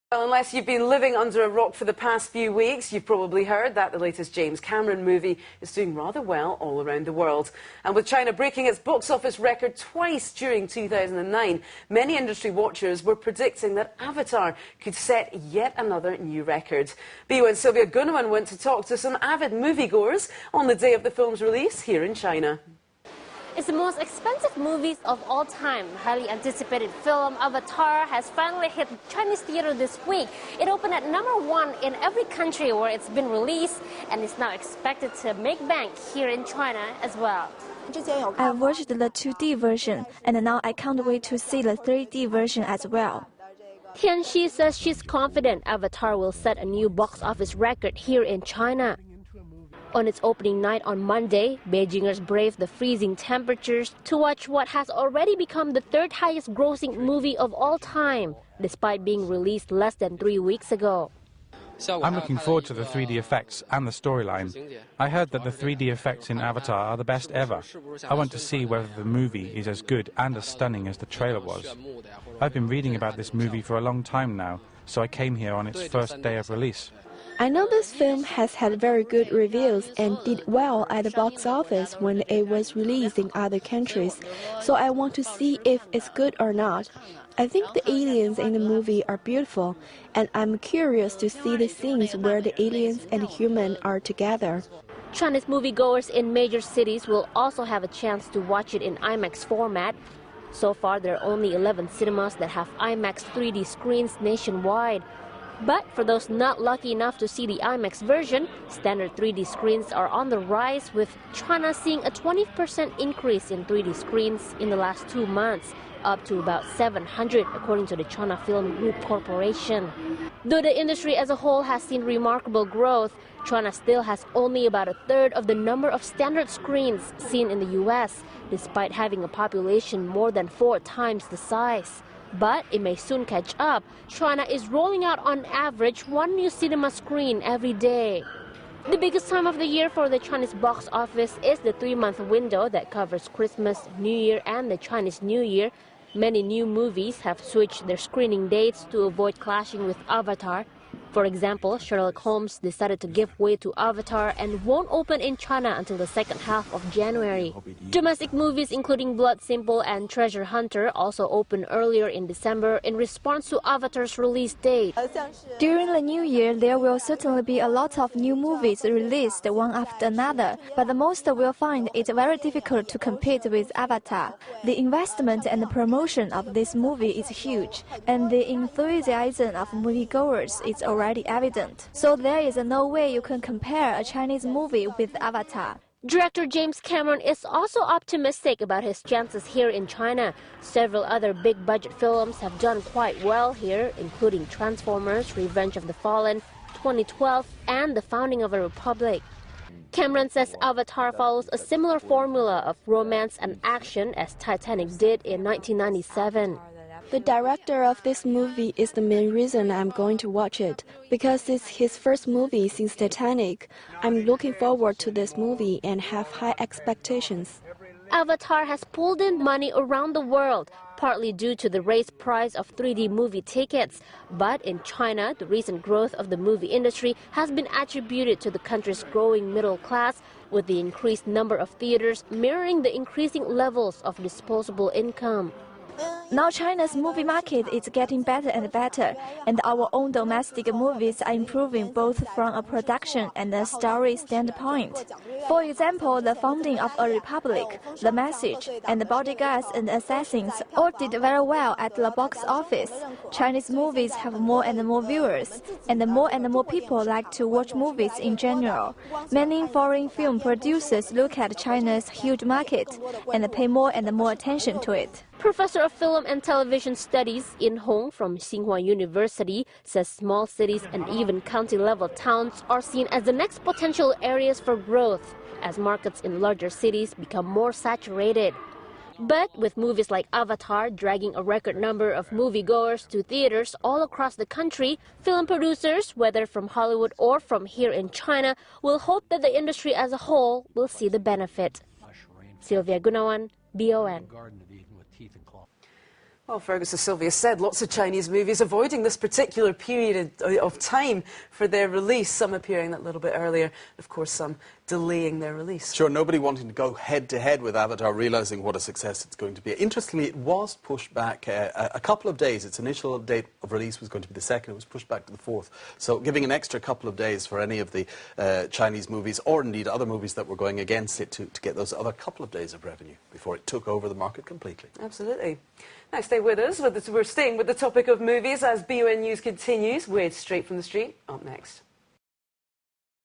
Well, unless you've been living under a rock for the past few weeks, you've probably heard that the latest James Cameron movie is doing rather well all around the world. And with China breaking its box office record twice during 2009, many industry watchers were predicting that Avatar could set yet another new record. BON's Sylvia Gunawan went to talk to some avid moviegoers on the day of the film's release here in China. It's the most expensive movies of all time. Highly anticipated film Avatar has finally hit Chinese theater this week. It opened at #1 in every country where it's been released and is now expected to make bank here in China as well. I watched the 2D version and now I can't wait to see the 3D version as well. Tian Xi says she's confident Avatar will set a new box office record here in China. On its opening night on Monday, Beijingers braved the freezing temperatures to watch what has already become the third highest grossing movie of all time, despite being released less than 3 weeks ago. I'm looking forward to the 3D effects and the storyline. I heard that the 3D effects in Avatar are the best ever. I want to see whether the movie is as good and as stunning as the trailer was. I've been reading about this movie for a long time now, so I came here on its first day of release. I know this film has had very good reviews and did well at the box office when it was released in other countries, so I want to see if it's good or not. I think the aliens in the movie are beautiful, and I'm curious to see the scenes where the aliens and humans are together. Chinese moviegoers in major cities will also have a chance to watch it in IMAX format. So far, there are only 11 cinemas that have IMAX 3D screens nationwide. But for those not lucky enough to see the IMAX version, standard 3D screens are on the rise, with China seeing a 20% increase in 3D screens in the last 2 months, up to about 700 according to the China Film Group Corporation. Though the industry as a whole has seen remarkable growth, China still has only about a third of the number of standard screens seen in the US, despite having a population more than 4 times the size. But it may soon catch up. China is rolling out on average 1 new cinema screen every day. The biggest time of the year for the Chinese box office is the 3-month window that covers Christmas, New Year and the Chinese New Year. Many new movies have switched their screening dates to avoid clashing with Avatar. For example, Sherlock Holmes decided to give way to Avatar and won't open in China until the second half of January. Domestic movies including Blood Simple and Treasure Hunter also opened earlier in December in response to Avatar's release date. During the new year, there will certainly be a lot of new movies released one after another, but the most will find it very difficult to compete with Avatar. The investment and the promotion of this movie is huge, and the enthusiasm of moviegoers is already evident. So there is no way you can compare a Chinese movie with Avatar. Director James Cameron is also optimistic about his chances here in China. Several other big-budget films have done quite well here, including Transformers, Revenge of the Fallen, 2012, and The Founding of a Republic. Cameron says Avatar follows a similar formula of romance and action as Titanic did in 1997. The director of this movie is the main reason I'm going to watch it, because it's his first movie since Titanic. I'm looking forward to this movie and have high expectations. Avatar has pulled in money around the world, partly due to the raised price of 3D movie tickets. But in China, the recent growth of the movie industry has been attributed to the country's growing middle class, with the increased number of theaters mirroring the increasing levels of disposable income. Now China's movie market is getting better and better, and our own domestic movies are improving both from a production and a story standpoint. For example, The Founding of a Republic, The Message, and The Bodyguards and Assassins all did very well at the box office. Chinese movies have more and more viewers, and more people like to watch movies in general. Many foreign film producers look at China's huge market and pay more and more attention to it. Professor of Film and Television Studies In Hong from Tsinghua University says small cities and even county-level towns are seen as the next potential areas for growth as markets in larger cities become more saturated. But with movies like Avatar dragging a record number of moviegoers to theaters all across the country, film producers, whether from Hollywood or from here in China, will hope that the industry as a whole will see the benefit. Sylvia Gunawan, BON. Well, Fergus, as Sylvia said, lots of Chinese movies avoiding this particular period of time for their release, some appearing a little bit earlier, of course some delaying their release. Sure, nobody wanting to go head-to-head with Avatar, realising what a success it's going to be. Interestingly, it was pushed back a couple of days. Its initial date of release was going to be the 2nd. It was pushed back to the 4th. So giving an extra couple of days for any of the Chinese movies, or indeed other movies that were going against it, to get those other couple of days of revenue before it took over the market completely. Absolutely. Now stay with us. We're staying with the topic of movies as BUN News continues with Straight from the Street up next.